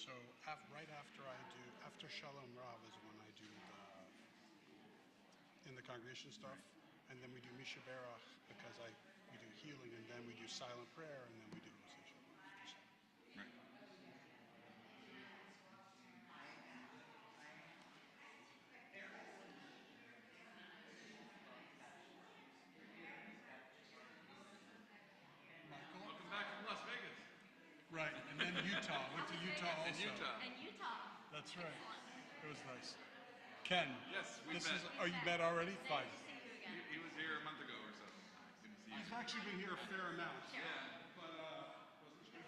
So right after Shalom Rav is when I do in the congregation stuff, and then we do Misha Berach because we do healing, and then we do silent prayer, and then we do recitation. Right. Michael? Welcome back from Las Vegas. Right, and then Utah. Went to Utah also. And Utah. And Utah. That's right. It was nice. Ken. Yes, we this met. is. Are you met already? Fine. Nice to see you again. He was here a month ago or so. Good to see you. I've actually been here a fair amount. Yeah. But wasn't sure.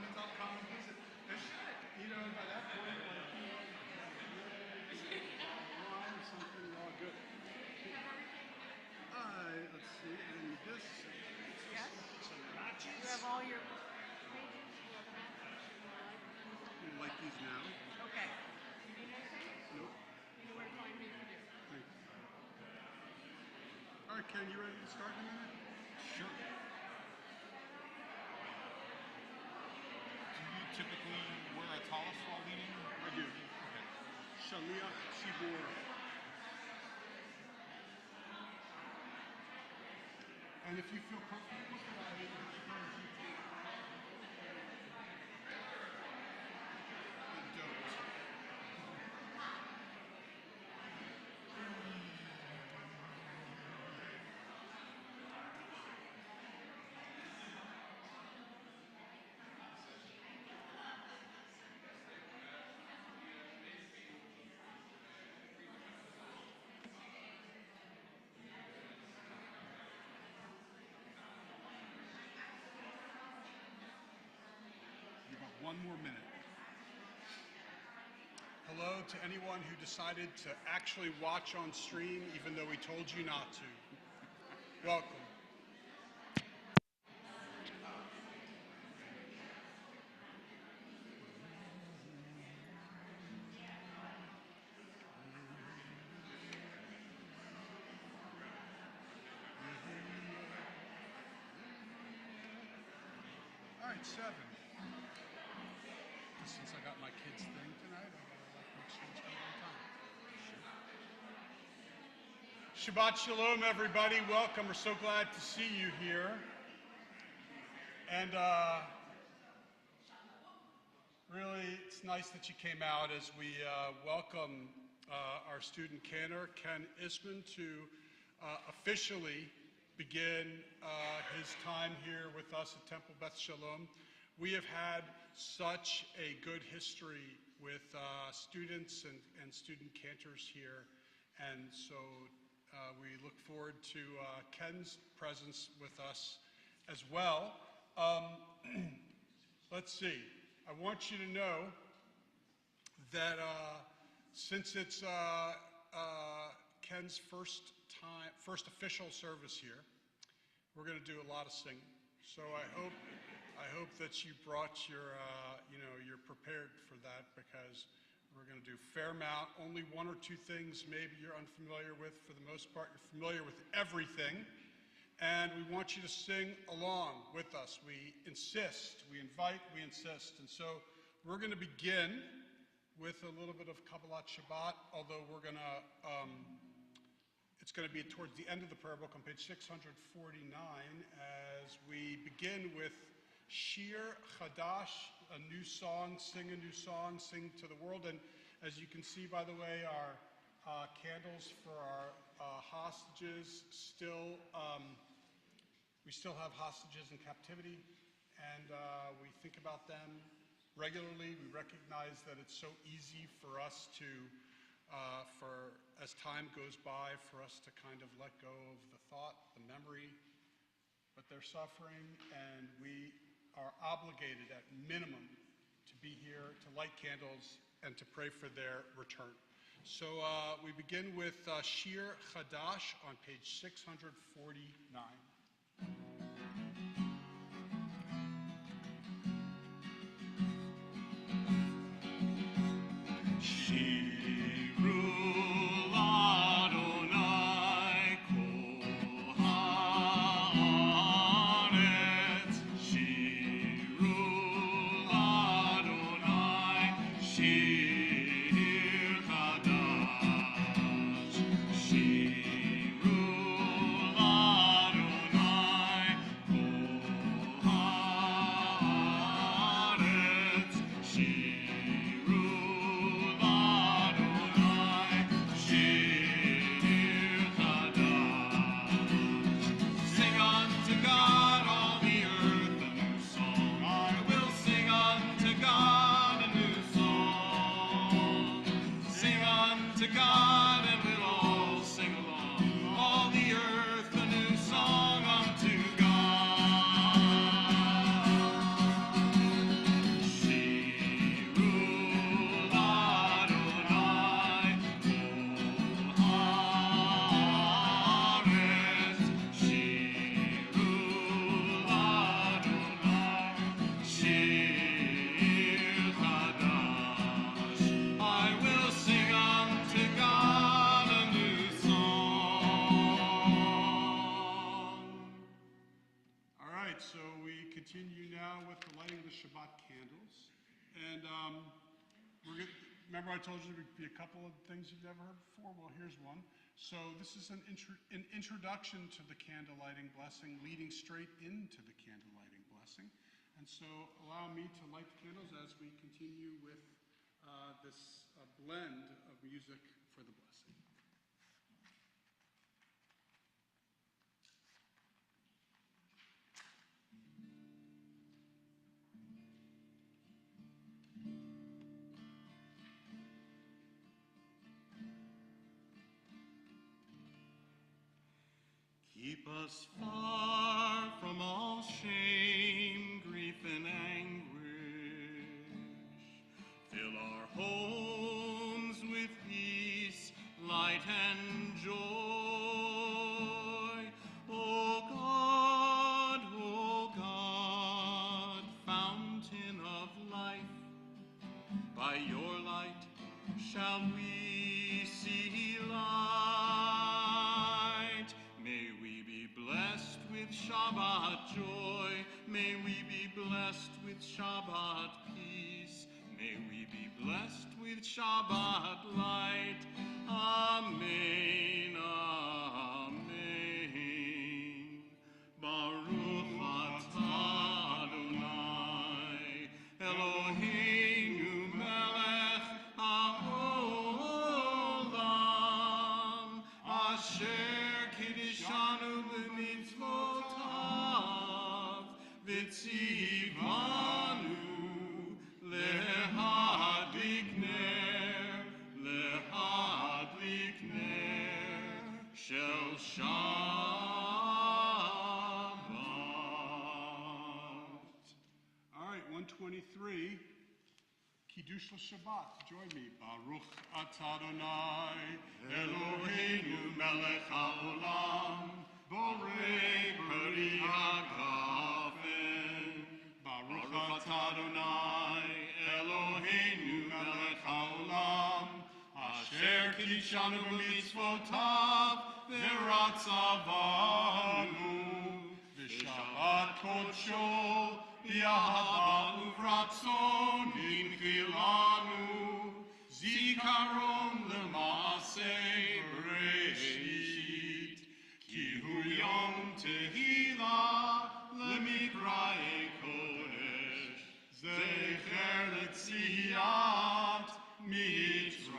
it's all common piece. You know, by that point, like, wine or something, we're all good. Let's see, and this, Yes? some matches. You have all your pages? You have an app? You like these now? Okay. You need anything? Nope. You know where to find me if you do. Thank you. All right, Ken, you ready to start in a minute? Sure. Do you typically wear a tallis while leading? I do. Okay. Shaliach Tzibur. And if you feel comfortable with it, I encourage you to. But don't. You got one more minute. Hello to anyone who decided to actually watch on stream, even though we told you not to. Welcome. All right, 7. Since I got my kids' thing tonight, I gotta make sure it's on time. Shabbat Shalom, everybody. Welcome. We're so glad to see you here. And really, it's nice that you came out as we welcome our student Cantor, Ken Isman, to officially begin his time here with us at Temple Beth Shalom. We have had such a good history with students and student cantors here, and so we look forward to Ken's presence with us as well. Let's see. I want you to know that since it's Ken's first official service here, we're going to do a lot of singing. So I hope that you brought your, you're prepared for that, because we're going to do a fair amount. Only one or two things maybe you're unfamiliar with. For the most part, you're familiar with everything. And we want you to sing along with us. We insist, we invite, we insist. And so we're going to begin with a little bit of Kabbalat Shabbat, although we're going to, it's going to be towards the end of the prayer book on page 649 as we begin with Shir Chadash, a new song, sing a new song, sing to the world. And as you can see, by the way, our candles for our hostages still, we still have hostages in captivity, and we think about them regularly. We recognize that it's so easy for us to, as time goes by, for us to kind of let go of the thought, the memory, but they're suffering, and we are obligated at minimum to be here, to light candles, and to pray for their return. So we begin with Shir Chadash on page 649. Shir now with the lighting of the Shabbat candles. And remember I told you there would be a couple of things you've never heard before? Well, here's one. So this is an introduction to the candle lighting blessing, leading straight into the candle lighting blessing. And so allow me to light the candles as we continue with this blend of music for the blessing. Keep us far from all shame, grief, and anguish. Fill our homes with peace, light, and joy. O God, fountain of life, by your light shall we see light. May we be blessed with Shabbat joy. May we be blessed with Shabbat peace. May we be blessed with Shabbat light. Amen, amen. Baruch atah Adonai, Eloheinu melech haolam, asher kiddushanu b'mitzvotav, v'tzivanu lehadlik ner shel Shabbat. All right, 123, Kiddush Shabbat. Join me. Baruch atah Adonai, Eloheinu melech haolam, borei peri hagafen. Baruch atah Adonai, Eloheinu melech haolam, asher kiddushanu b'mitzvotav, v'ratzavanu, v'shabbat kodsho, v'ahava uvratzon inchilanu, zikaron l'maaseh bereshit, ki hu yom tehillah lemikrae kodesh, zecher letziat Mitzrayim,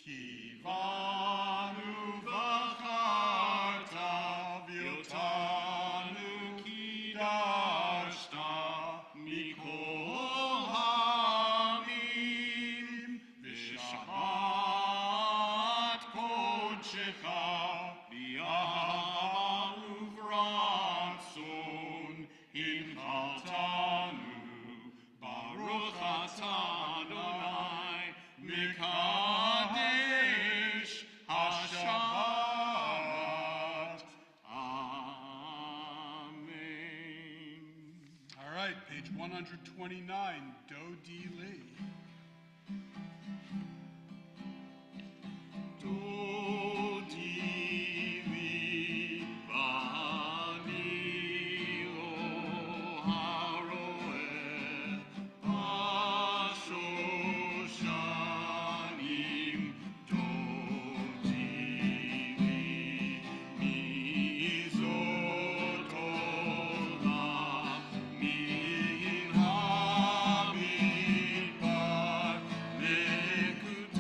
kivanu v'charta v'yotanu kidashta mikol ha'amim, v'shabbat kodshecha b'ahava uvratzon inchaltanu. Baruch atah Adonai, Mekadesh HaShabbat. Amen. All right, page 129, Do Di Li. Do di li bani lo haroeh bashoshanim. Do di li mizot olam min hamidbar mekuteret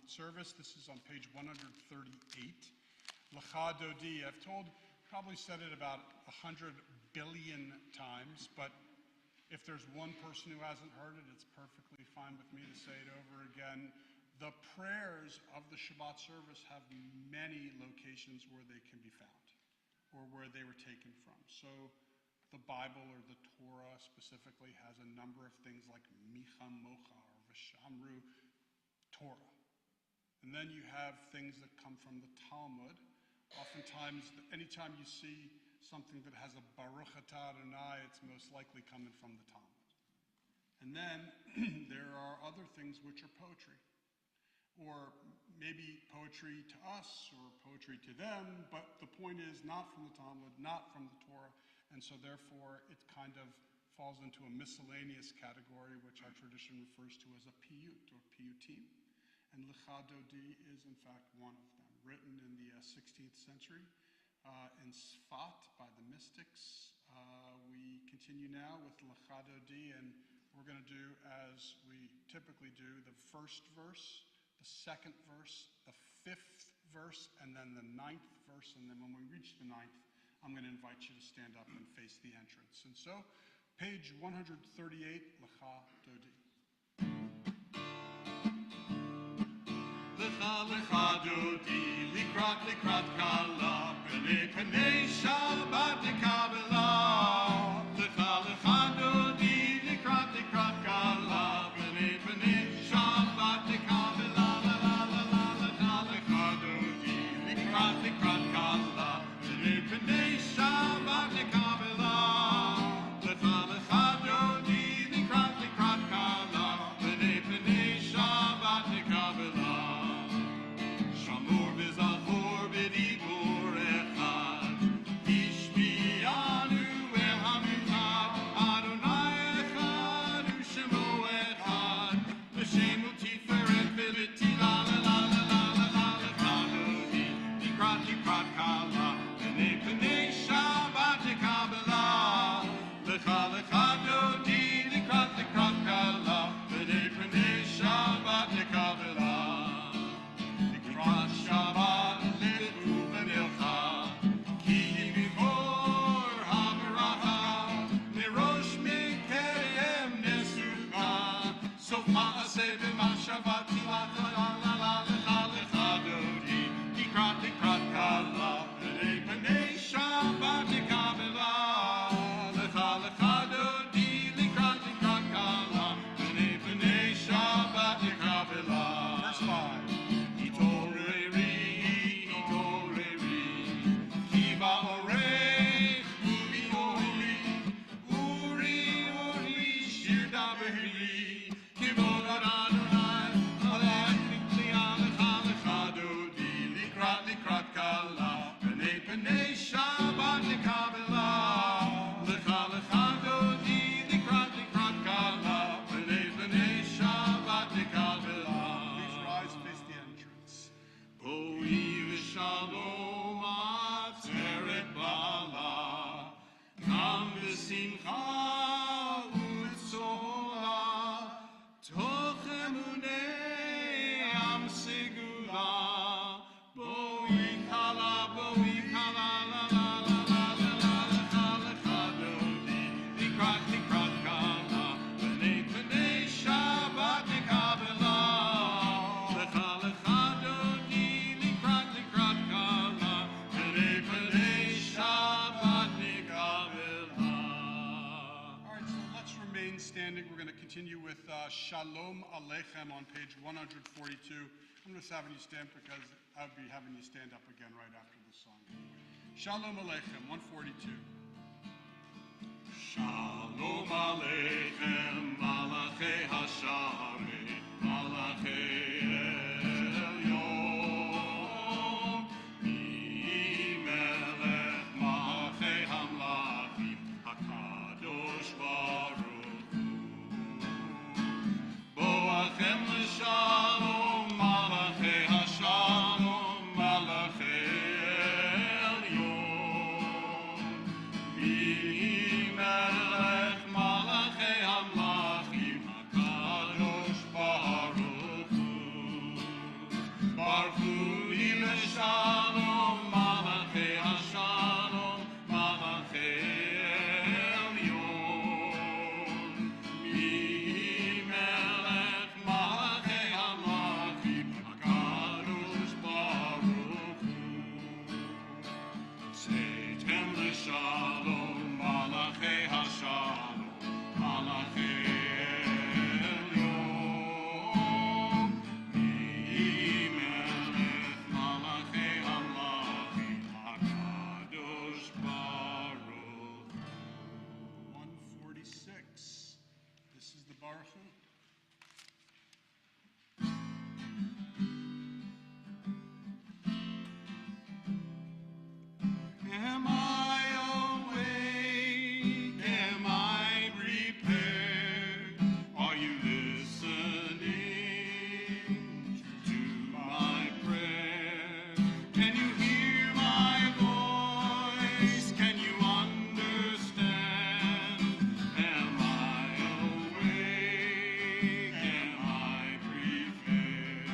service. This is on page 138. Lecha Dodi. I've probably said it about 100 billion times, but if there's one person who hasn't heard it, it's perfectly fine with me to say it over again. The prayers of the Shabbat service have many locations where they can be found, or where they were taken from. So the Bible, or the Torah specifically, has a number of things like Micha Mocha or V'Shamru Torah. And then you have things that come from the Talmud. Oftentimes, anytime you see something that has a Baruch Atah Adonai, it's most likely coming from the Talmud. And then there are other things which are poetry, or maybe poetry to us or poetry to them, but the point is not from the Talmud, not from the Torah, and so therefore it kind of falls into a miscellaneous category, which our tradition refers to as a piyut or piyutim. And Lecha Dodi is in fact one of them, written in the 16th century in Sfat by the mystics. We continue now with Lecha Dodi, and we're going to do as we typically do, the first verse, the second verse, the fifth verse, and then the ninth verse. And then when we reach the ninth, I'm going to invite you to stand up and face the entrance. And so, page 138, Lecha Dodi. Lecha lecha dodi, likrat likrat kala, penei penei Shabbat nekabela. Lecha lecha dodi, likrat likrat kala, penei penei Shabbat nekabela. La la la la lecha lecha dodi, likrat likrat kala, penei penei Shabbat nekabela. Lecha lecha dodi, likrat likrat kala, penei penei Shabbat nekabela. Shamor v'zachor b'dibur echad, Ishbiyanu el hamitav, Adonai echad u'shemo echad, V'shem u'tiferet v'letila la la la la la la lecha dodi, likrat likrat kala, penei penei Shabbat nekabela. Lecha lecha dodi, likrat likrat kala, penei penei Shabbat nekabela. Likrat Shabbat letu v'nilcha, ki mivor ha'beracha, mirosh mikerem nesucha, sof ma'aseh b'machshavati la la la la la la lecha dodi, likrat likrat kala, penei penei Shabbat nekabela. Lecha lecha dodi, likrat likrat kala, penei penei Shabbat nekabela. Verse 5. Itoreri, itoreri, ki ba'orech, uri ori, uri ori, shir daberi, kivod Adonai, alech nikli alecha lecha dodi, likrat likrat kala, penei penei Shabbat nekabela. Lecha lecha dodi, likrat likrat kala, penei penei Shabbat nekabela. Please rise, face the entrance. Boi v'shalom atzeret bala, Kam v'simcha u'tzola, Toch emunei am segula, Boi kala, la la la la la la lecha lecha dodi, likrat likrat kala, penei penei Shabbat nekabela. Lecha lecha dodi, likrat likrat kala, penei penei Shabbat nekabela. All right, so let's remain standing. We're going to continue with Shalom Aleichem on page 142. I'm just having you stand because I would be having you stand up again right after this song. Shalom Aleichem, 142. Shalom Aleichem, Malachei Hasharet, Malachei Elyon, Melech Malachei Hamlachim, HaKadosh Baruch Hu. Boachem l'shalom, Malachei Hashalom, Malachei Elyon, Melech Malachei Hamlachim, HaKadosh Baruch Hu. Shalom, Malachei HaShalom, Malachei Elyon. Melech Malachei HaMalachim, HaKadosh Baruch Hu. Seitem l'Shalom, Malachei HaShalom, Malachei Am I awake? Am I prepared? Are you listening to my prayer? Can you hear my voice? Can you understand? Am I awake? Am I prepared?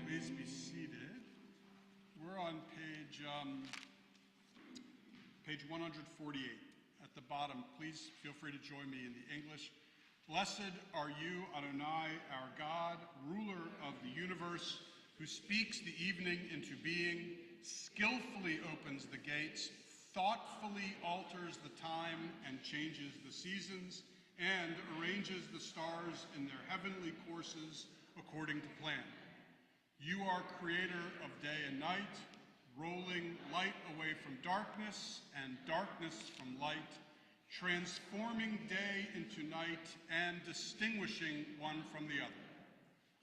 Please be seated. We're on page 148 at the bottom. Please feel free to join me in the English. Blessed are you, Adonai, our God, ruler of the universe, who speaks the evening into being, skillfully opens the gates, thoughtfully alters the time and changes the seasons, and arranges the stars in their heavenly courses according to plan. You are creator of day and night, rolling light away from darkness and darkness from light, transforming day into night and distinguishing one from the other.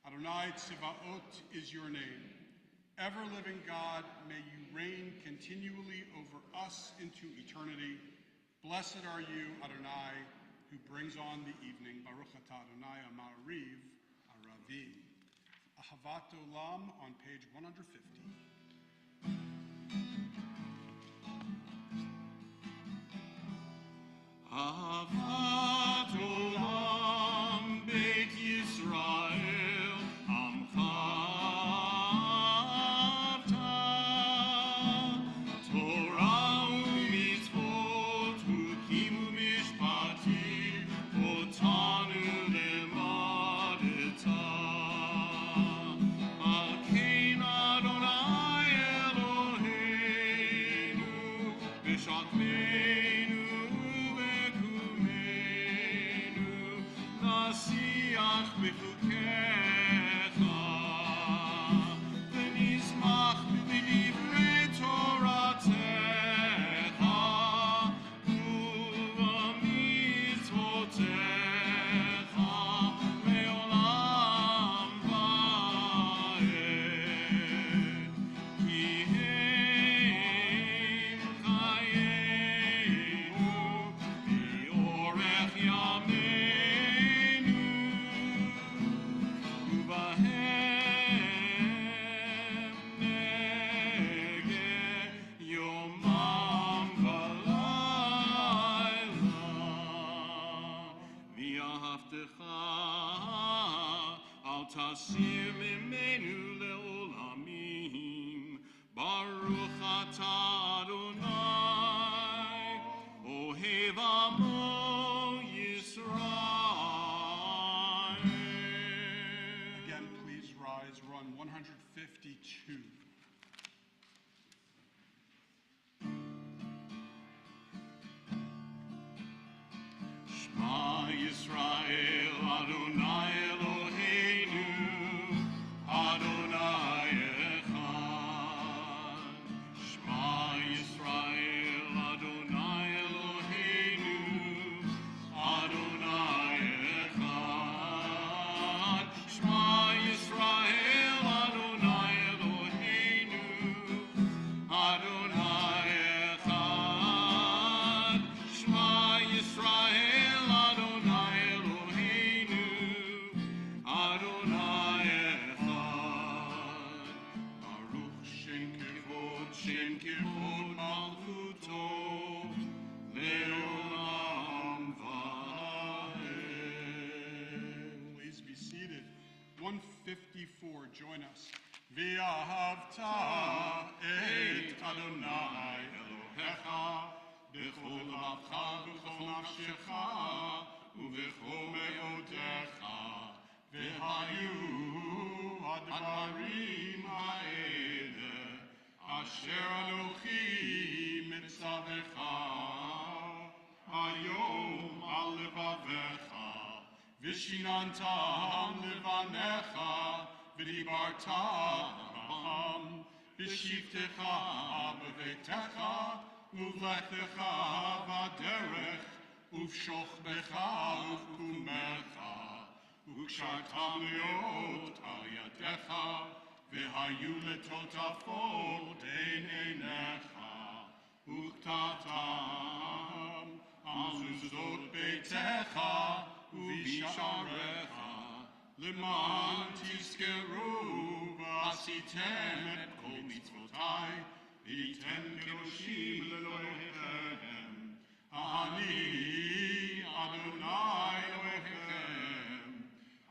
Adonai Tzivaot is your name. Ever-living God, may you reign continually over us into eternity. Blessed are you, Adonai, who brings on the evening. Baruch atah Adonai Amariv Aravi. Ahavat Olam on page 150. Ahavat Olam Beit Yisrael Amchavta Torah u'mitzvot u'kimu mishpatim otanu lemadeta Alkein Adonai Eloheinu b'shatmeinu v'kumenu nasiach b'chukecha v'nizmach b'divrei Toratecha u'v'mitzvotecha me'olam va'ed ki hem chayenu v'orech yameinu משפחתך, אל תסיר ממנו לעולמים. ברוך אתה אדוני, אוהב עמו ישראל. Again, please rise, run 152. Shema Yisrael, Adonai Eloheinu, Adonai Echad. Shema Yisrael, Adonai Eloheinu, Adonai Echad. Shema Yisrael, Adonai Eloheinu, Adonai Echad. Shema Yisrael, Adonai Eloheinu, Adonai Echad. Baruch Shem Kivod Malchuto, Le'olam Va'ed. Please be seated. 154, join us. V'ahavta et Adonai Elohecha b'chol lavcha v'chol nafshecha u'b'chol me'odecha v'hayu advarim ha'ele asher Anochi mitzavecha hayom al levavecha v'shinantam levanecha v'dibarta b'ham v'shivtecha b'veitecha uv'lechecha v'derech uv'shochbecha uv'kumecha וקשרתם להיות על ידיך, והיו לטוטפות עין עיניך, וכתבתם על מזוזות ביתך ובשעריך, למען תזכרו ועשיתם את כל מצוותיי, והייתם קדושים לאלוהיכם. אני אדוני אלוהיכם,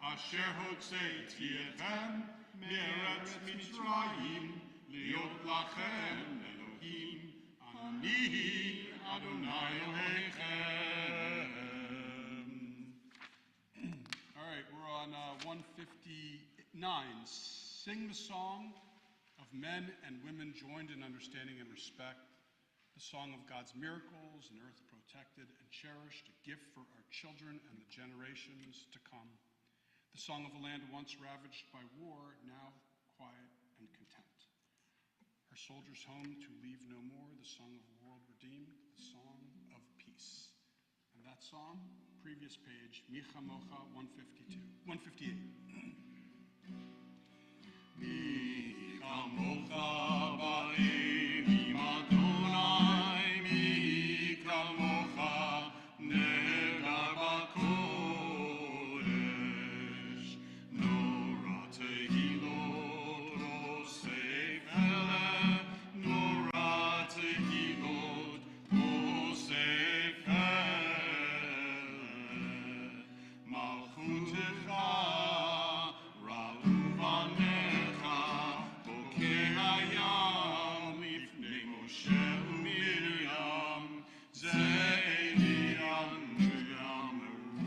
אשר הוצאתי אתכם מארץ מצרים, להיות לכם אלוהים. אני אדוני אלוהיכם. All right, we're on 159. Sing the song of men and women joined in understanding and respect, the song of God's miracles, an earth protected and cherished, a gift for our children and the generations to come, the song of a land once ravaged by war, now quiet and content. Our soldiers home to leave no more, the song of a world redeemed, the song of peace. And that song, previous page, Micha Mocha 152, 158. Micha Mocha ba'elim Adonai, Micha Mocha ne'gar b'kodesh, Nora tehilot osef eleh, Nora tehilot osef eleh, Malchutecha ra'u banecha, bokeh hayam lifnei Moshe u'Miriam, ze'elian she'ameru,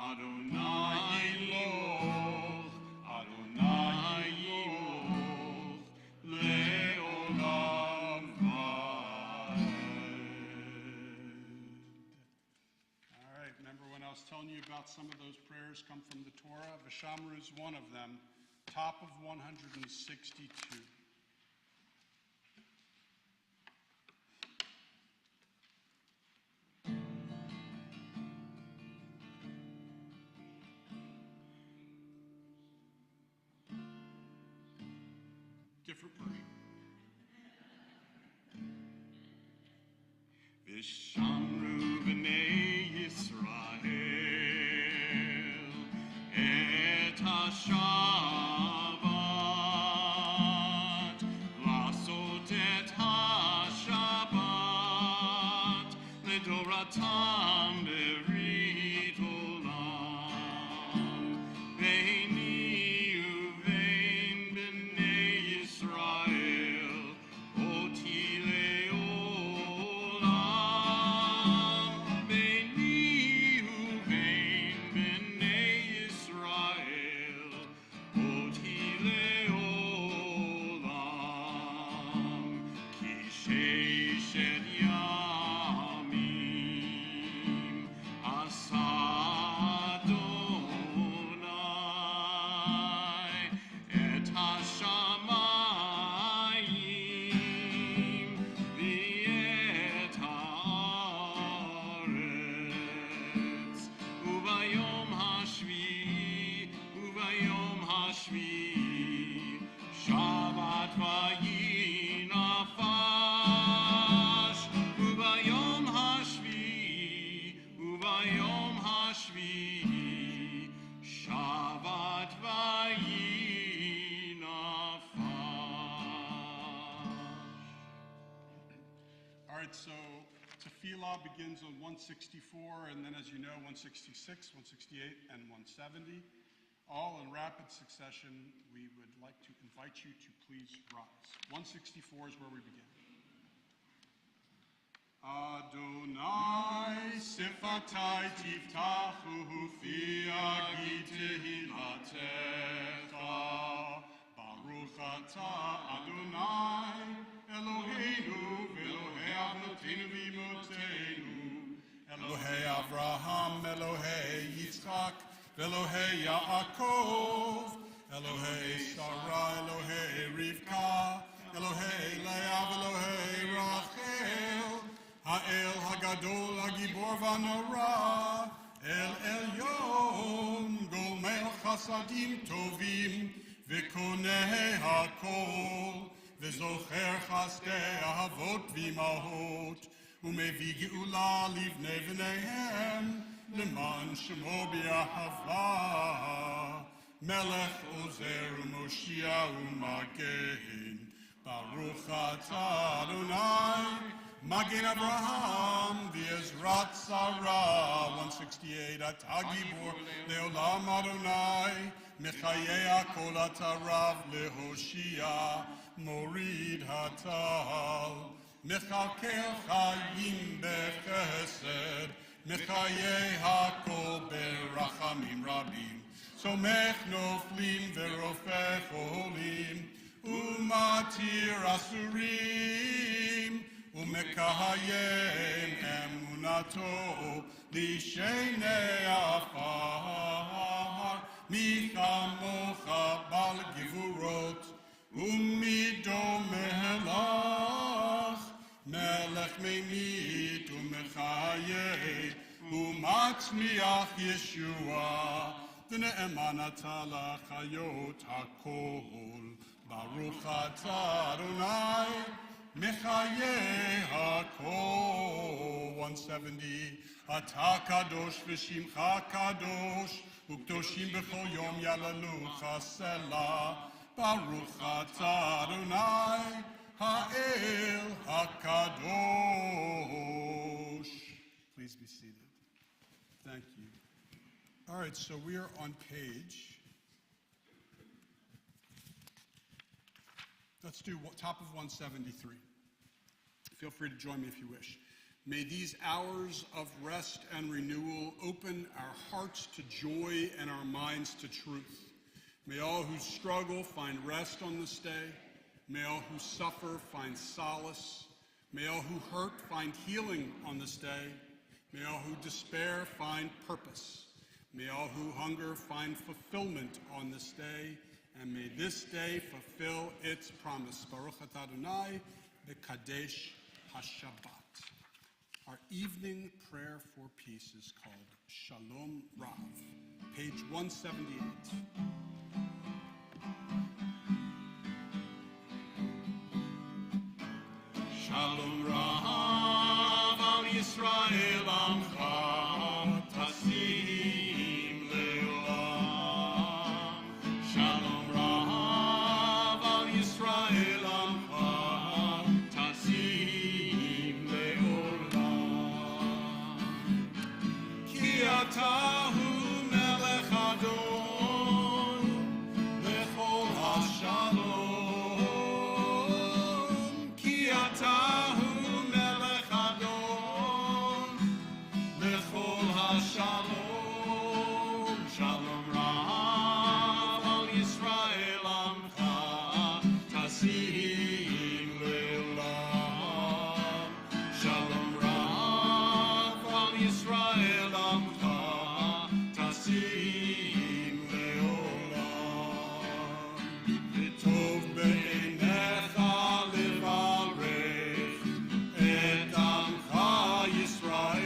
Adonai yiloch, Adonai yiloch, le'olam va'ed. All right, remember when I was telling you about some of those prayers come from the Torah? Vishamru is one of them, top of 162. Different version. Vishamru b'nei Yisrael et ha-Shabbat, לעשות את השבת לדורתם ברית עולם. tefillah begins on 164, and then as you know, 166, 168, and 170. All in rapid succession. We would like to invite you to please rise. 164 is where we begin. Adonai sifatai tiftachu fi agi tehilatecha. Baruch atah Adonai Eloheinu v'Elohei avnoteinu v'imotenu. Elohei Avraham, Elohei Yitzchak, Elohei Yaakov, Elohei Sarah, Elohei Rivka, Elohei Leah, Elohei Rachel, Ha'el Hagadol Hagibor Vanora, El Elyon, Gomel Chasadim Tovim, V'konei Hakol, V'zocher Chasdei Ahavot V'imahot, U'mevi Geula Livnei V'neihem, Leman Shemo B'Ahava, Melech Ozer U'Moshiach U'Magen, Baruch Atah Adonai, Magen Abraham, V'Ezrat Sarah, 168, Atah Gibor, Leolam Adonai, Mechayei Kol Atarav Lehoshia, Morid Hatal, Mechalkel Chayim Bechesed, Mechayei Hakol Berachamim Rabim, Somech Noflim Verofech Olim, Umatir Asurim, Umekahayem Emunato, Lishenei Afar, Michamocha Bal Givurot, Umido Melach, Melech Memit Umechayeh, Umatzmiach Yeshua, V'ne'eman atah lachayot hakol, Baruch atah Adonai, Mechayeh hakol. 170, Atah kadosh v'shimcha kadosh, U'kdoshim b'chol yom yalalu chasela, Baruch atah Adonai, Ha'el HaKadosh. Please be seated. Thank you. All right, so we are on page. Let's do top of 173. Feel free to join me if you wish. May these hours of rest and renewal open our hearts to joy and our minds to truth. May all who struggle find rest on this day. May all who suffer find solace. May all who hurt find healing on this day. May all who despair find purpose. May all who hunger find fulfillment on this day. And may this day fulfill its promise. Baruch atah Adonai b'kadesh haShabbat. Our evening prayer for peace is called Shalom Rav, page 178. Shalom Rav al Yisrael Amcha Tasim Leolam. Shalom Rav al Yisrael Amcha Tasim Leolam. Ki atahu melech Adon lechol hashalom. Shalom Rav al Yisrael Amcha Tasim Leolam. Shalom Rav al Yisrael Amcha Tasim Leolam. V'tov be'einecha levarech et Amcha Yisrael.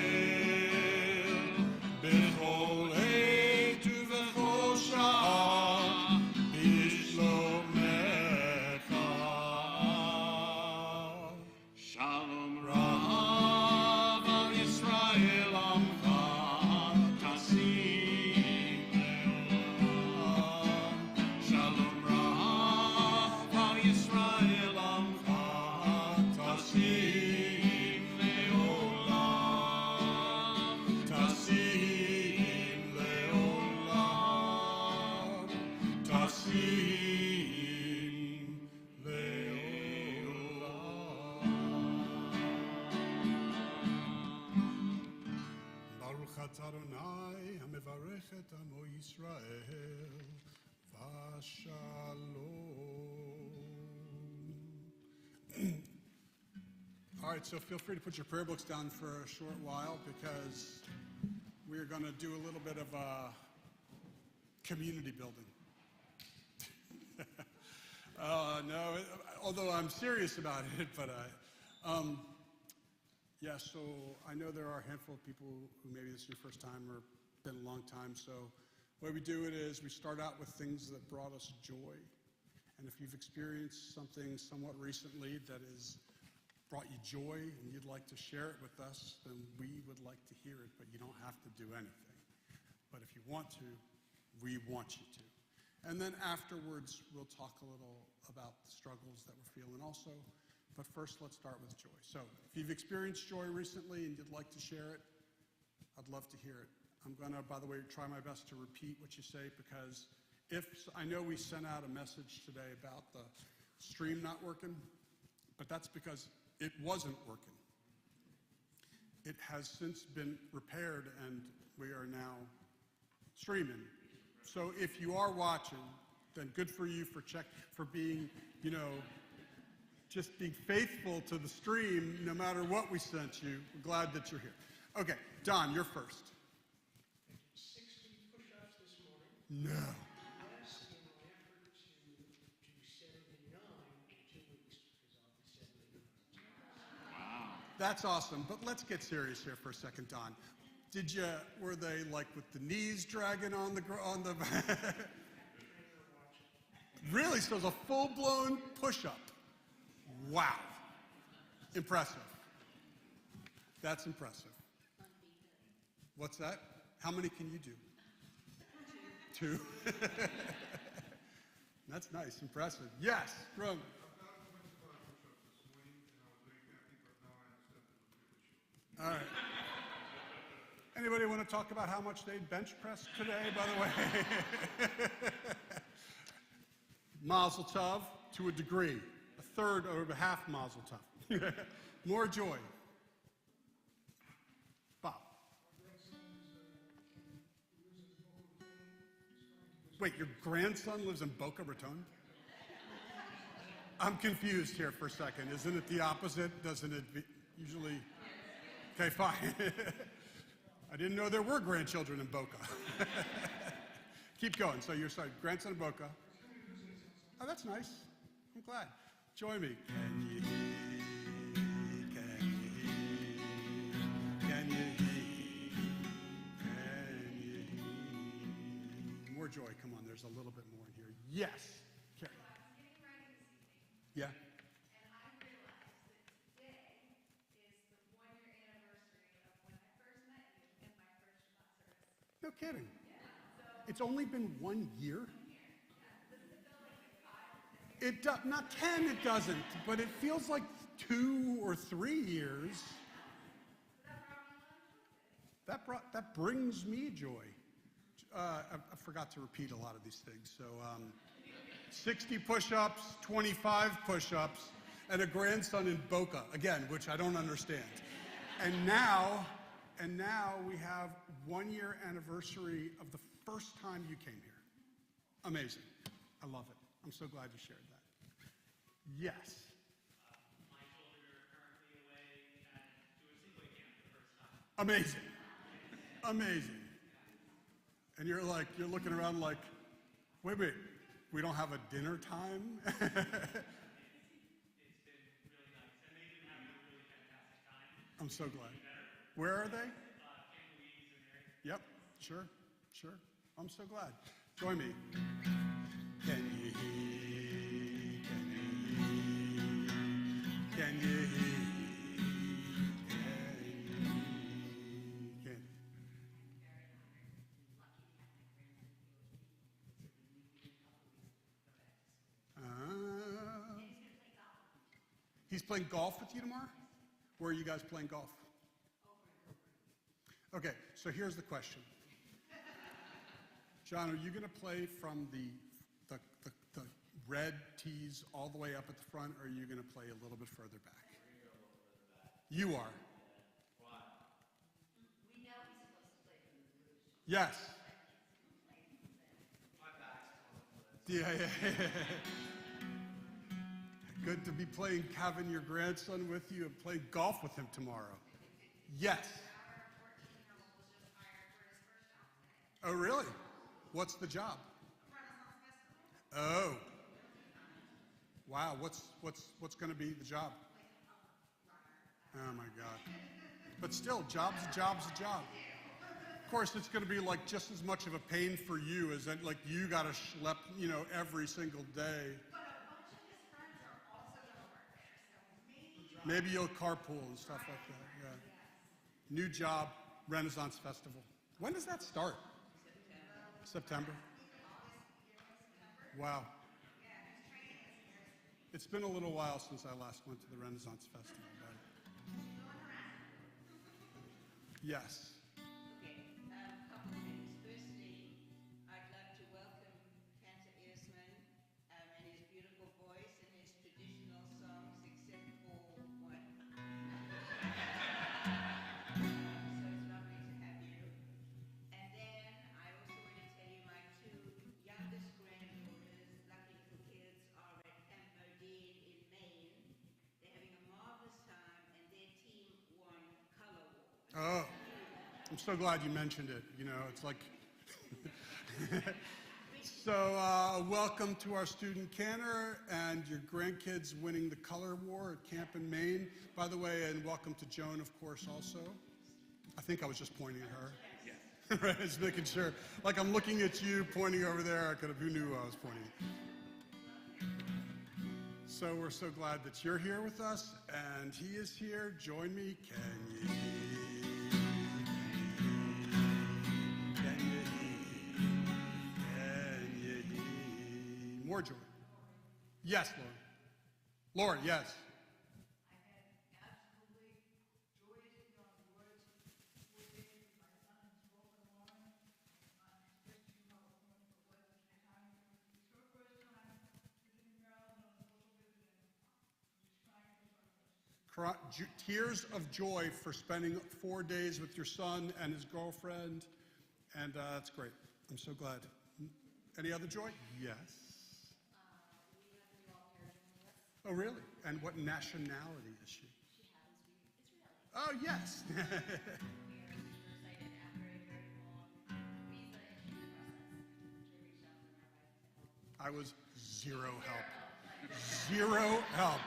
Adonai hamevarech et amo Yisrael v'shalom. All right, so feel free to put your prayer books down for a short while because we're going to do a little bit of community building. No, although I'm serious about it, but yeah, so I know there are a handful of people who maybe this is your first time or been a long time, so the way we do it is we start out with things that brought us joy. And if you've experienced something somewhat recently that has brought you joy and you'd like to share it with us, then we would like to hear it, but you don't have to do anything. But if you want to, we want you to. And then afterwards, we'll talk a little about the struggles that we're feeling also. But first, let's start with joy. So if you've experienced joy recently and you'd like to share it, I'd love to hear it. I'm going to, by the way, try my best to repeat what you say because I know we sent out a message today about the stream not working, but that's because it wasn't working. It has since been repaired and we are now streaming. So if you are watching, then good for you for being, just being faithful to the stream no matter what we sent you. We're glad that you're here. Okay, Don, you're first. 60 push-ups this morning. No. Yes, in my effort to do 79 in 2 weeks, because I'll be 79. That's awesome, but let's get serious here for a second, Don. Were they like with the knees dragging on the Really? So it was a full-blown push-up. Wow. Impressive. That's impressive. What's that? How many can you do? 2. That's nice. Impressive. Yes, Rum. All right. Anybody want to talk about how much they bench pressed today, by the way? Mazel tov, to a degree. A third or a half mazel tov. More joy. Bob. Wait, your grandson lives in Boca Raton? I'm confused here for a second. Isn't it the opposite? Doesn't it usually? Okay, fine. I didn't know there were grandchildren in Boca. Keep going. So you're sorry, grandson in Boca. Oh, that's nice. I'm glad. Join me. Can you hear? Can you hear? Can you hear? Can you hear? More joy. Come on. There's a little bit more in here. Yes. Carrie. Yeah. No kidding. It's only been 1 year? It does not 10. It doesn't, but it feels like 2 or 3 years. That brings me joy. I forgot to repeat a lot of these things. So 60 push-ups, 25 push-ups, and a grandson in Boca again, which I don't understand. And now we have 1 year anniversary of the first time you came here. Amazing. I love it. I'm so glad you shared that. Yes. My children are currently away at doing sleepaway camp for the first time. Amazing. Amazing. And you're looking around like, wait, we don't have a dinner time? It's been really nice, and they've been having a really fantastic time. I'm so glad. Where are they? Yep, sure. I'm so glad. Join me. Can you hear? Can you hear? Can you hear? He's playing golf with you tomorrow? Where are you guys playing golf? Okay, so here's the question. John, are you going to play from the red tees all the way up at the front, or are you going to play a little bit further back? You are. Why? We know he's supposed to play from Yes. Yeah, yeah, yeah. Good to be having your grandson with you and play golf with him tomorrow. Yes. Oh, really? What's the job? Oh. Wow. What's going to be the job? Oh my God. But still, job's a job's a job. Of course, it's going to be like just as much of a pain for you as that, like you got to schlep, every single day. Maybe you'll carpool and stuff like that. Yeah. New job, Renaissance Festival. When does that start? September. Wow. It's been a little while since I last went to the Renaissance Festival. But yes. Okay, couple of things. Firstly, I'd like to welcome Cantor Isman and his beautiful voice and his traditional songs, except for one. So it's lovely to have you. And then I also want to tell you my two youngest granddaughters, lucky little kids, are at Camp Modine in Maine. They're having a marvelous time, and their team won Color War. Oh, I'm so glad you mentioned it. It's like. So, welcome to our student Cantor and your grandkids winning the Color War at Camp in Maine. By the way, and welcome to Joan, of course, also. I think I was just pointing at her. Yeah. Right, just making sure. Like I'm looking at you, pointing over there. Who knew I was pointing? So we're so glad that you're here with us, and he is here. Join me. Can you hear? Can you hear? Can you hear? More joy. Yes, Lord. Lord, yes. Tears of joy for spending 4 days with your son and his girlfriend, and that's great. I'm so glad. Any other joy? Yes. We have a new au pair joining us. Oh, really? And what nationality is she? She happens to be Israeli. Oh, yes. We are super excited after a very long visa issue process to reach out to the rabbi to help. I was zero help. Zero help.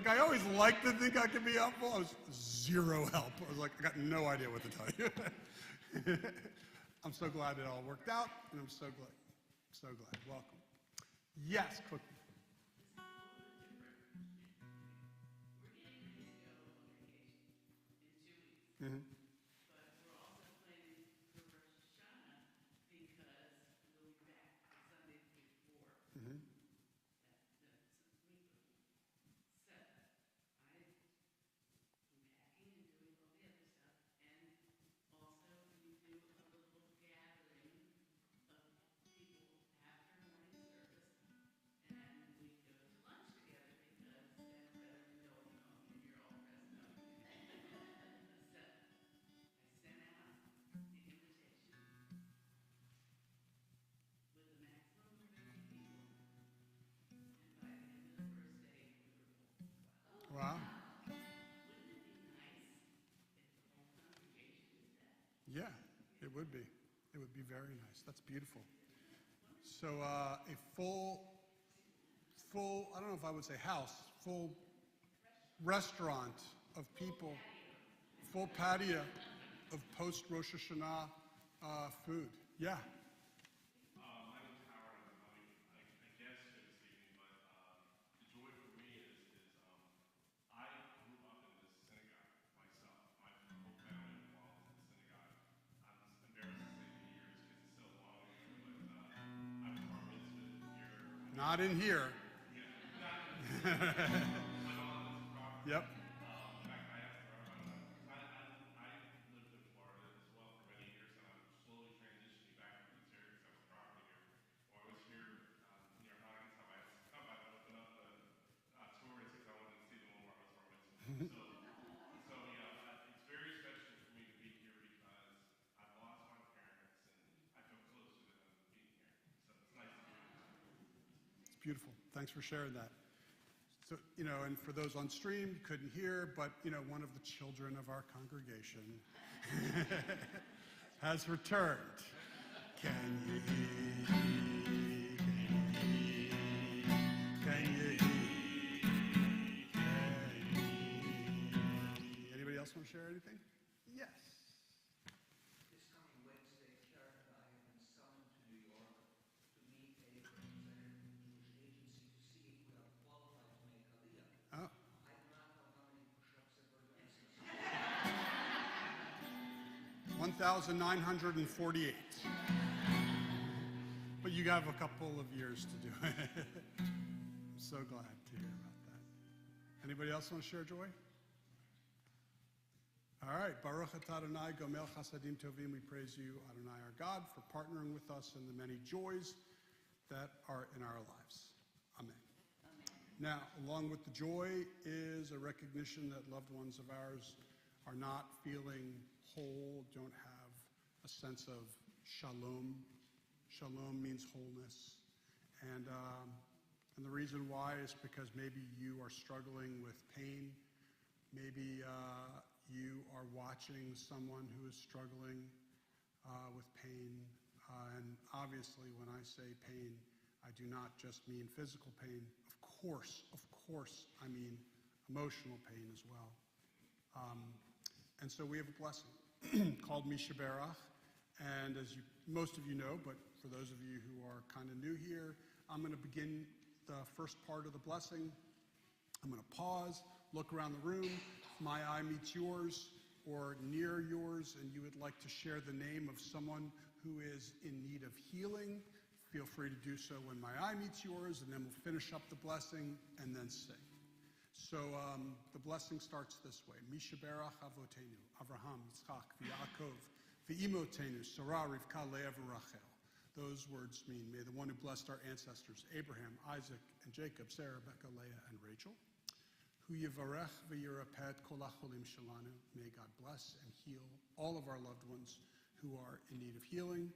I always like to think I can be helpful. I was zero help. I was like, I got no idea what to tell you. I'm so glad it all worked out, and I'm so glad. So glad. Welcome. Yes, Cookie. Mm-hmm. But we're also planning for Rosh Hashanah because we'll be back the Sunday before. Mm-hmm. That's a week before. So I've been packing and doing all the other stuff. And also we do a little gathering of people after morning service. And we go to lunch together because that's better than going home and you're all dressed up. So I sent out the invitation with a maximum of 50 people, and by the end of the first day, we were full. Wow. Wouldn't it be nice if the whole congregation did that? Yeah, it would be. It would be very nice. That's beautiful. So a full, I don't know if I would say house, full restaurant of people, full patio of post Rosh Hashanah food. Yeah. My name's Howard. I guess here this evening, but the joy for me is I grew up in this synagogue myself. My whole family belongs to the synagogue. I'm embarrassed to say the years because it's so long ago, but I was bar mitzvahed here. Not in here. My mom lives in Crawford. Yep. In fact, I asked her, I lived in Florida as well for many years, and I'm slowly transitioning back to this area because I was property here. When I was here near Hines, I opened up the tour and because I wanted to see the one where I was bar mitzvah. So yeah, it's very special for me to be here because beautiful. Thanks for sharing that. So, and for those on stream, you couldn't hear, but, one of the children of our congregation has returned. Can you hear? Can you hear? Anybody else want to share anything? Yes. This coming Wednesday, Karen and I have been summoned to New York to meet a representative of the Jewish agency to see if we are qualified to make Aliyah. Oh. I do not know how many push-ups there were going to 1,948. But you have a couple of years to do it. I'm so glad to hear about that. Anybody else want to share joy? All right. Baruch atah Adonai gomel chasadim tovim. We praise you, Adonai, our God, for partnering with us in the many joys that are in our lives. Amen. Now, along with the joy is a recognition that loved ones of ours are not feeling whole, don't have a sense of shalom. Shalom means wholeness. And the reason why is because maybe you are struggling with pain. Maybe you are watching someone who is struggling with pain. And obviously, when I say pain, I do not just mean physical pain. Of course, I mean emotional pain as well. And so we have a blessing called Mishaberach. And as most of you know, but for those of you who are kind of new here, I'm going to begin the first part of the blessing. I'm going to pause, look around the room. If my eye meets yours or near yours, and you would like to share the name of someone who is in need of healing, feel free to do so when my eye meets yours, and then we'll finish up the blessing and then sing. So the blessing starts this way. Mishaberach avotenu, Avraham, Yitzchak, Yaakov, V'imotenu, Sarah, Rivka, Leah, Rachel. Those words mean, may the one who blessed our ancestors, Abraham, Isaac, and Jacob, Sarah, Rebecca, Leah, and Rachel. Hu yivarech v'yirapet kol hacholim shalanu. May God bless and heal all of our loved ones who are in need of healing,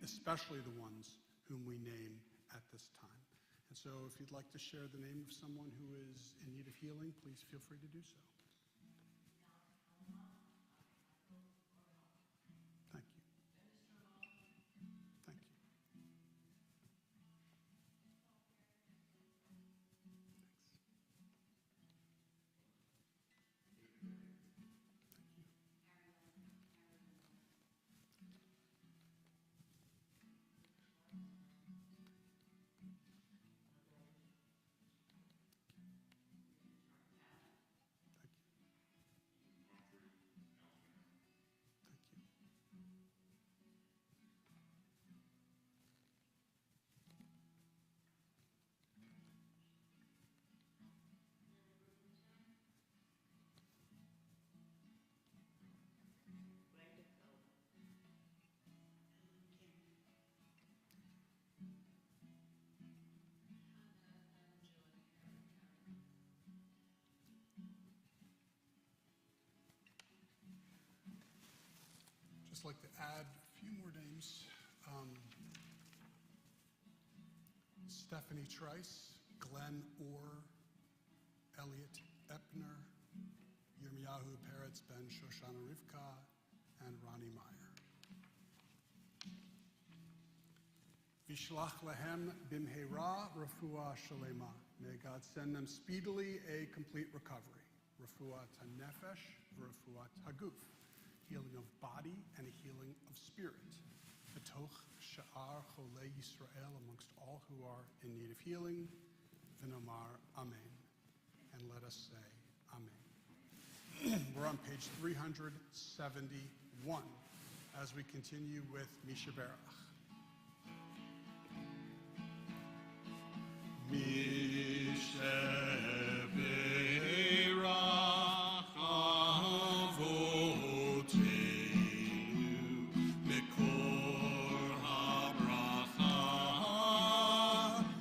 especially the ones whom we name at this time. And so if you'd like to share the name of someone who is in need of healing, please feel free to do so. Thank you. Thank you. Just like to add a few more names. Stephanie Trice, Glenn Orr, Elliot Epner, Yirmiyahu Peretz Ben Shoshana Rivka, and Ronnie Meyer. Vishlach lehem bimheira refuah shalema. May God send them speedily a complete recovery. Refuah tanefesh, refuah haguf. Healing of body and a healing of spirit. Betoch sha'ar cholei Yisrael, amongst all who are in need of healing. V'nomar amen. And let us say amen. We're on page 371 as we continue with Mishaberach. Mishaberach avotenu mikor habracha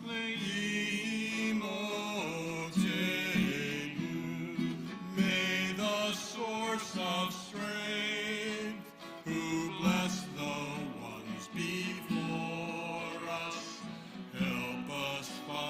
leimotenu. May the source of strength, who blessed the ones before us, help us find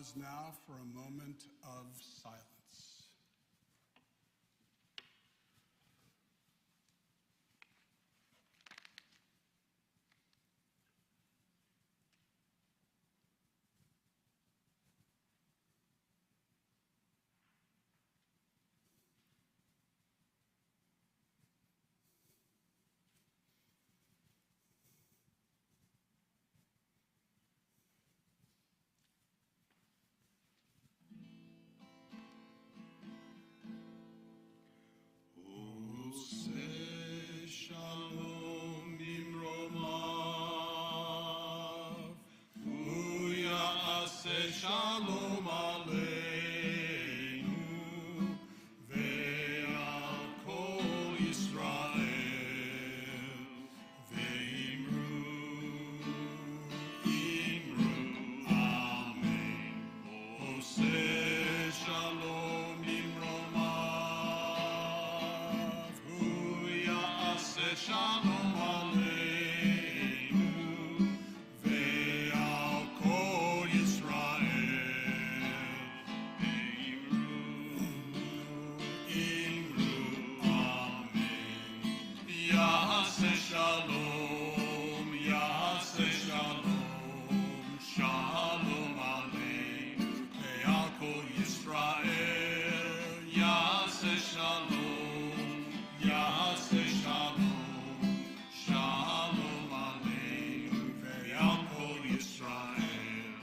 pause now for a moment of silence. Shalom Nimromav, Uyase Shalom Aleinu, Ve'al Kol Yisrael, Ve'imru, Amen. Ose Shalom Nimromav, Shalom Aleinu, Ve'al Kol Yisrael, Imru, Amen. Ya'aseh Shalom, Ya'aseh Shalom, Shalom Aleinu, Ve'al Kol Yisrael, Ya'aseh Shalom, Ya'aseh Shalom, Shalom Aleinu, Ve'al Kol Yisrael.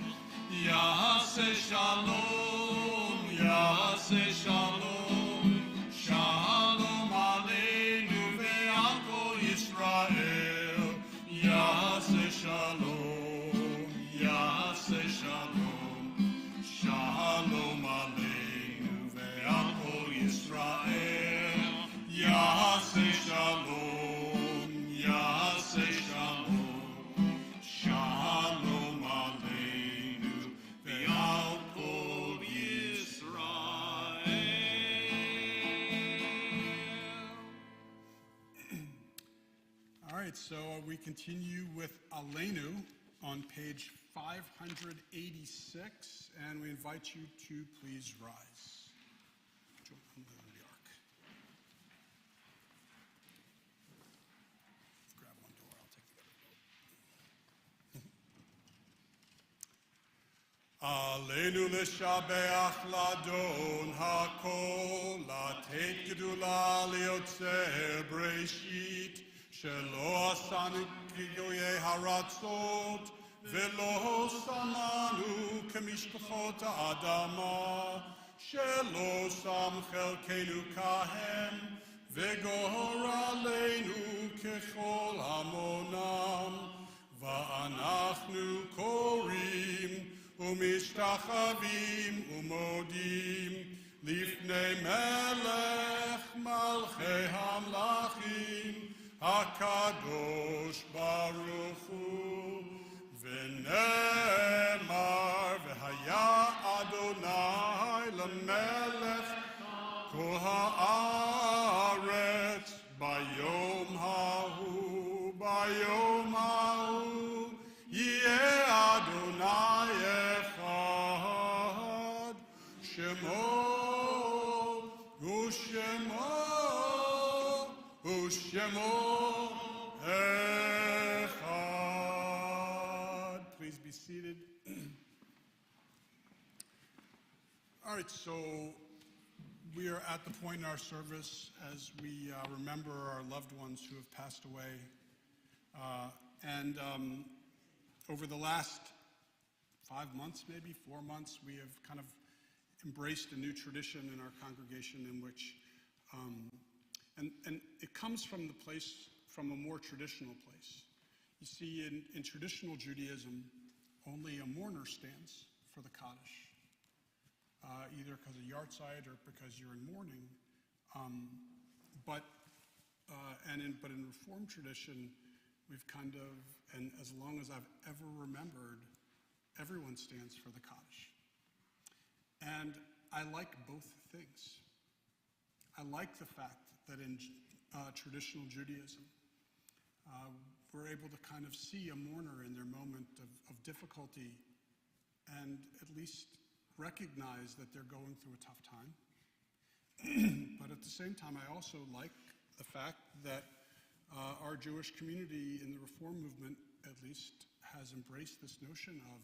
Ya'aseh Shalom, Ya'aseh Shalom, Shalom Aleinu, Ve'al Kol Yisrael. Ya'aseh Shalom, Ya'aseh Shalom, Shalom Aleinu, Ve'al Kol Yisrael. Ya'aseh Shalom, Ya'aseh Shalom, Shalom Aleinu, Ve'al Kol Yisrael. All right, so we continue with Aleinu on page 586, and we invite you to please rise. Join the ark. Grab one door, I'll take the other door. Aleinu l'shabeach ladon hakol, latet gedula liotzer breshit, shelo asanu kigoye haratzot, velo samanu kemishpachot ha'adama, shelo sam chelkenu kahem, vegor aleinu kechol hamonam, va'anachnu korim, ומשתחווים ומודים לפני מלך מלכי המלכים הקדוש ברוך הוא ונאמר והיה אדוני למלך כל הארץ ביום ההוא יהיה אדוני אחד שמו אחד. Please be seated. All right, so we are at the point in our service as we remember our loved ones who have passed away. Over the last 5 months, maybe 4 months, we have kind of embraced a new tradition in our congregation in which, and it comes from the place, from a more traditional place. You see, in traditional Judaism, only a mourner stands for the Kaddish, either because of yahrzeit or because you're in mourning. But in Reformed tradition, we've kind of, and as long as I've ever remembered, everyone stands for the Kaddish. And I like both things. I like the fact that in traditional Judaism, we're able to kind of see a mourner in their moment of difficulty and at least recognize that they're going through a tough time. But at the same time, I also like the fact that our Jewish community in the Reform movement, at least, has embraced this notion of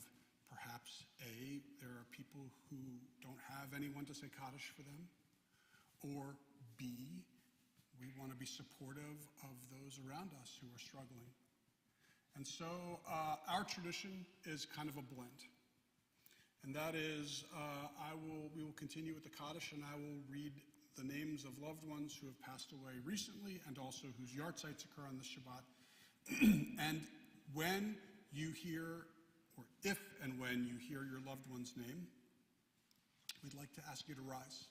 perhaps A, there are people who don't have anyone to say Kaddish for them, or B, we want to be supportive of those around us who are struggling. And so our tradition is kind of a blend. And that is, we will continue with the Kaddish, and I will read the names of loved ones who have passed away recently and also whose yahrzeits occur on this Shabbat. And when you hear, or if and when you hear your loved one's name, we'd like to ask you to rise,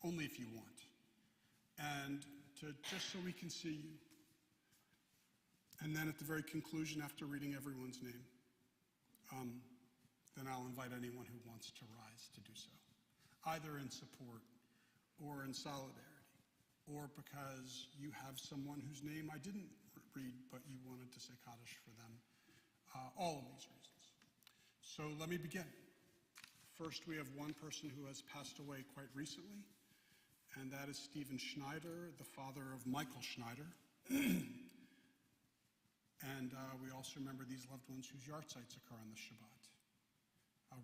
only if you want, and just so we can see you. And then at the very conclusion, after reading everyone's name, then I'll invite anyone who wants to rise to do so, either in support or in solidarity, or because you have someone whose name I didn't read, but you wanted to say Kaddish for them. All of these reasons. So let me begin. First, we have one person who has passed away quite recently, and that is Stephen Schneider, the father of Michael Schneider. And we also remember these loved ones whose yahrzeits occur on the Shabbat.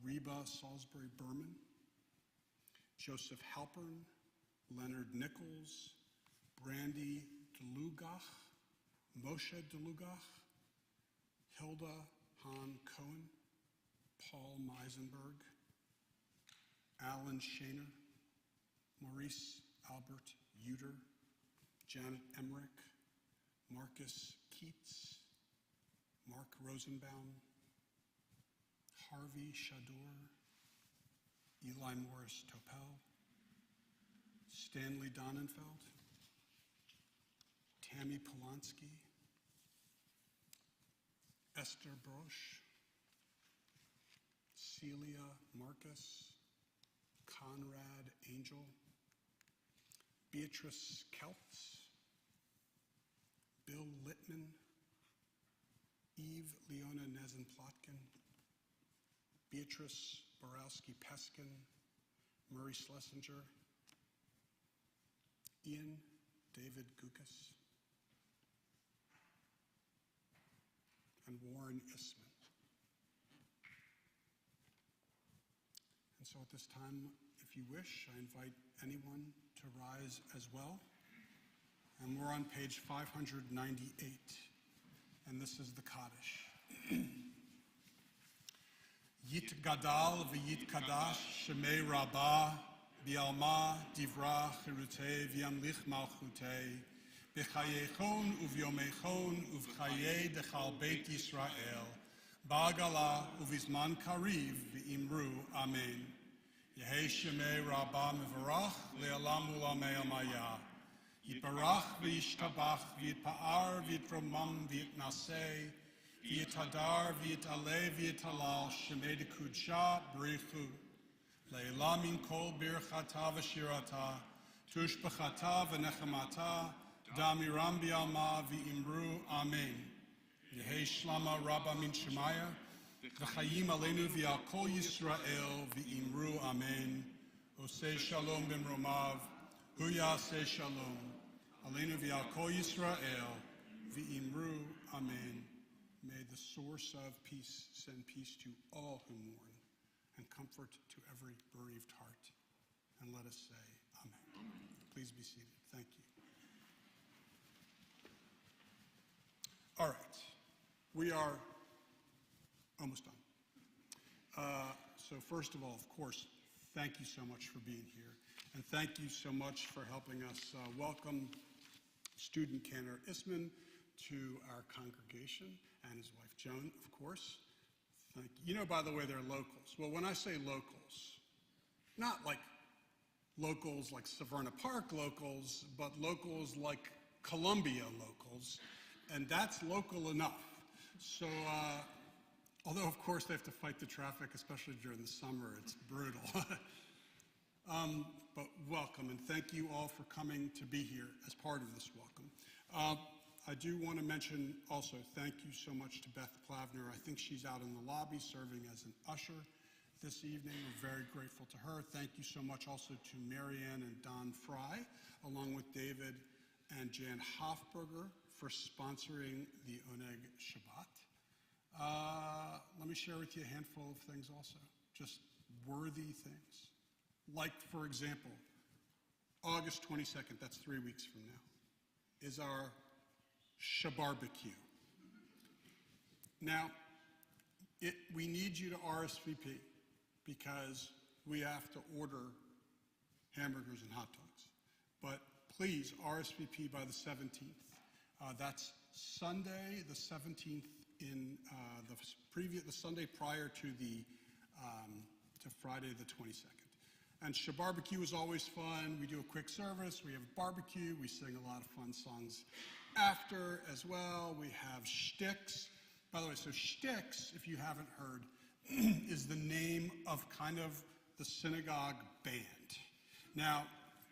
Reba Salisbury Berman, Joseph Halpern, Leonard Nichols, Brandy DeLugach, Moshe DeLugach, Hilda Hahn Cohen, Paul Meisenberg, Alan Shaner, Maurice Albert Uter, Janet Emmerich, Marcus Keats, Mark Rosenbaum, Harvey Shador, Eli Morris Topel, Stanley Donenfeld, Tammy Polanski, Esther Brosch, Celia Marcus, Conrad Angel, Beatrice Keltz, Bill Littman, Eve Leona Nezen-Plotkin, Beatrice Borowski-Peskin, Murray Schlesinger, Ian David Gukas, and Warren Isman. And so at this time, if you wish, I invite anyone to rise as well. And we're on page 598, and this is the Kaddish. Yit gadal v'yit kadash shemei rabbah bi'alma divra chirutei v'yamlich malchutei b'chayechon uvyomechon uv'chayei dechal beit Yisrael ba'agala uvizman kariv v'imru amen. Yehei shemei rabbah mevarach le'alam u'lamei amaya. Yitbarach v'yishtabach v'yitpa'ar v'yitromam v'yitnasei v'yitadar v'yitaleh v'yitalal shemei dekudsha b'richu le'elam min kol birchata v'shirata tushbachata v'nechamata damiram bi'alma v'imru amen. Yehei shlama rabba min shemaya v'chayim aleinu v'al kol Yisrael v'imru amen. Osei shalom b'mromav hu yaseh shalom aleinu v'al kol Yisrael v'imru amen. May the source of peace send peace to all who mourn and comfort to every bereaved heart. And let us say amen. Please be seated. Thank you. All right. We are almost done. So first of all, of course, thank you so much for being here. And thank you so much for helping us welcome student Cantor Isman to our congregation, and his wife Joan, of course. Thank you. You know, by the way, they're locals. Well, when I say locals, not like locals like Severna Park locals, but locals like Columbia locals, and that's local enough. So, although of course they have to fight the traffic, especially during the summer, it's brutal. But welcome, and thank you all for coming to be here as part of this welcome. I do want to mention also thank you so much to Beth Plavner. I think she's out in the lobby serving as an usher. this evening. We're very grateful to her. Thank you so much also to Marianne and Don Fry, along with David and Jan Hofberger for sponsoring the Oneg Shabbat. Let me share with you a handful of things also, just worthy things. Like, for example, August 22nd, that's 3 weeks from now, is our Shabarbecue. Now, we need you to RSVP because we have to order hamburgers and hot dogs. But please RSVP by the 17th. That's Sunday, the 17th, in the Sunday prior to to Friday the 22nd. And Shabarbecue is always fun. We do a quick service. We have barbecue. We sing a lot of fun songs after as well. We have shticks. By the way, so shticks, if you haven't heard, is the name of kind of the synagogue band. Now,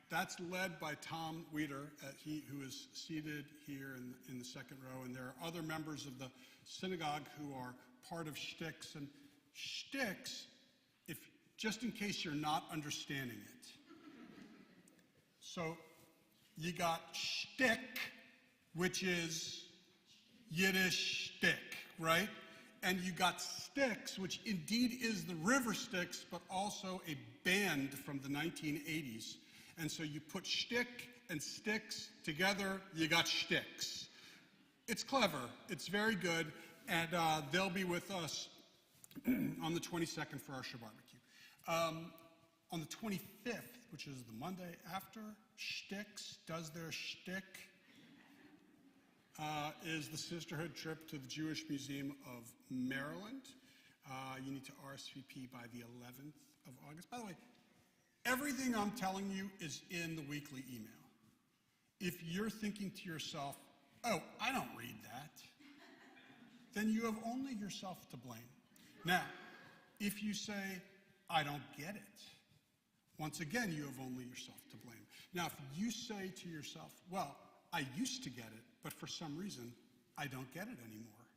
that's led by Tom Weider, who is seated here in the second row, and there are other members of the synagogue who are part of shticks. And shticks, just in case you're not understanding it. So you got shtick, which is Yiddish shtick, right? And you got Styx, which indeed is the River Styx, but also a band from the 1980s. And so you put shtick and sticks together, you got shticks. It's clever, it's very good, and they'll be with us on the 22nd for our Shabarbecue. On the 25th, which is the Monday after, Shticks does their shtick, is the Sisterhood trip to the Jewish Museum of Maryland. You need to RSVP by the 11th of August. By the way, everything I'm telling you is in the weekly email. If you're thinking to yourself, oh, I don't read that, then you have only yourself to blame. Now, if you say, I don't get it, once again, you have only yourself to blame. Now, if you say to yourself, well, I used to get it, but for some reason, I don't get it anymore,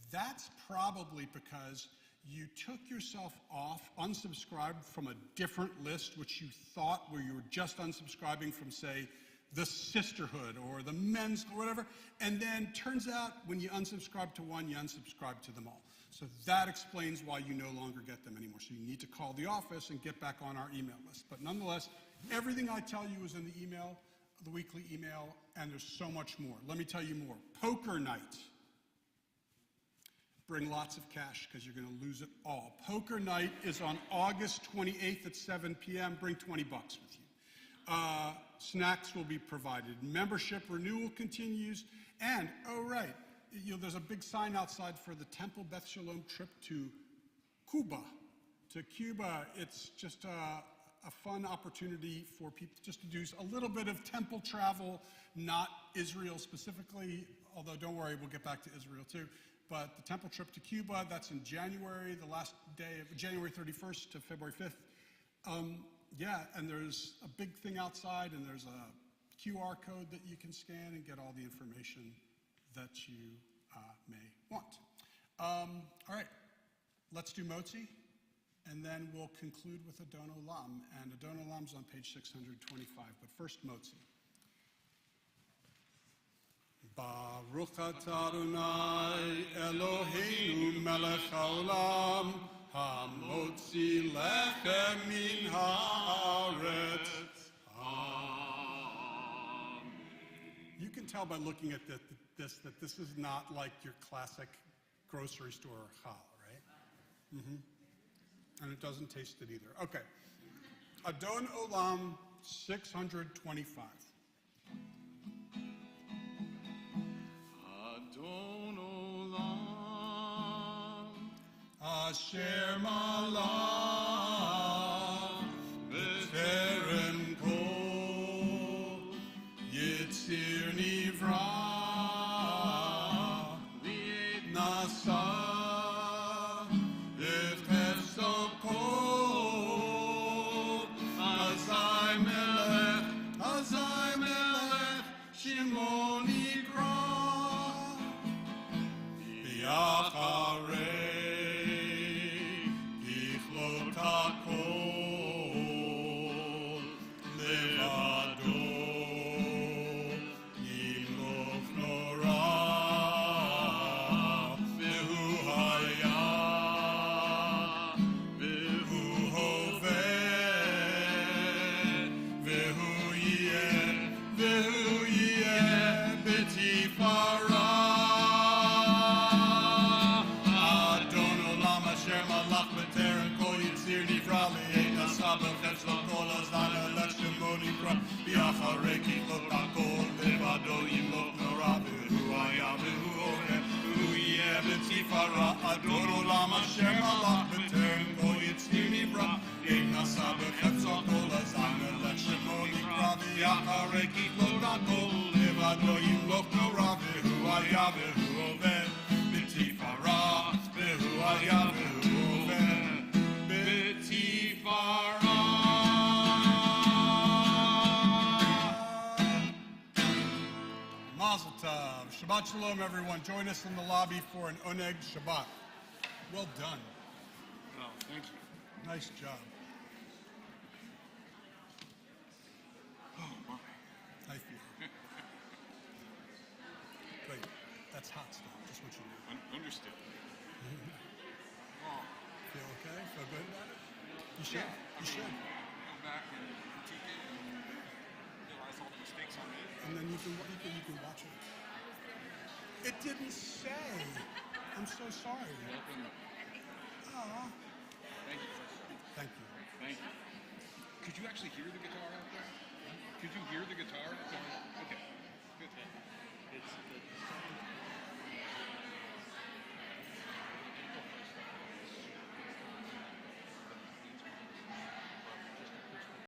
that's probably because you took yourself off, unsubscribed from a different list, which you thought where you were just unsubscribing from, say, the Sisterhood or the Men's or whatever, and then turns out when you unsubscribe to one, you unsubscribe to them all. So that explains why you no longer get them anymore. So you need to call the office and get back on our email list. But nonetheless, everything I tell you is in the email, the weekly email, and there's so much more. Let me tell you more. Poker night. Bring lots of cash because you're going to lose it all. Poker night is on August 28th at 7 p.m. Bring 20 bucks with you. Snacks will be provided. Membership renewal continues. And, oh, right, there's a big sign outside for the Temple Beth Shalom trip to Cuba. To Cuba, it's just a fun opportunity for people just to do a little bit of temple travel, not Israel specifically, although don't worry, we'll get back to Israel too. But the temple trip to Cuba, that's in January, the last day of January 31st to February 5th. Yeah, and there's a big thing outside, and there's a QR code that you can scan and get all the information that you may want. All right, let's do Motzi, and then we'll conclude with Adon Olam. And Adon Olam's on page 625, but first Motzi. Baruch atah Adonai Eloheinu melech haolam hamotzi lechem min haaretz. Amen. You can tell by looking at this that this is not like your classic grocery store chal, right? Mm-hmm. And it doesn't taste it either. Okay. Adon Olam 625. Adon Olam, Asher Malah, B'terem Kol, Yitzir Nivra, V'ed Nasa, V'tefso Kol, Azai Melech, Shimon Yikra, V'yacharei, Yakareki Lotako, Levado Yimok Norabu, Huayabu, Uyebe Tifara, Adoro Lama Shema Lapater, Goyitsini Bra, Ina Sabe Ketzokola, Zanga Lechemoni Gravi, Yakareki Lotako, Levado Yimok Norabu, Huayabu, Ove, Bitifara, Huayabu, Ove, Bitifara. Mazel tov. Shabbat shalom, everyone. Join us in the lobby for an Oneg Shabbat. Well done. Oh, thank you. Nice job. Oh, my. I feel. Wait, that's hot stuff. Just what you know. Understood. Feel okay? Feel good about it? You should. You should. Go back and critique it and realize all the mistakes I made. And then you can watch it. It didn't say. I'm so sorry. Aw. Thank you. Thank you. Thank you. Could you actually hear the guitar out there? Could you hear the guitar?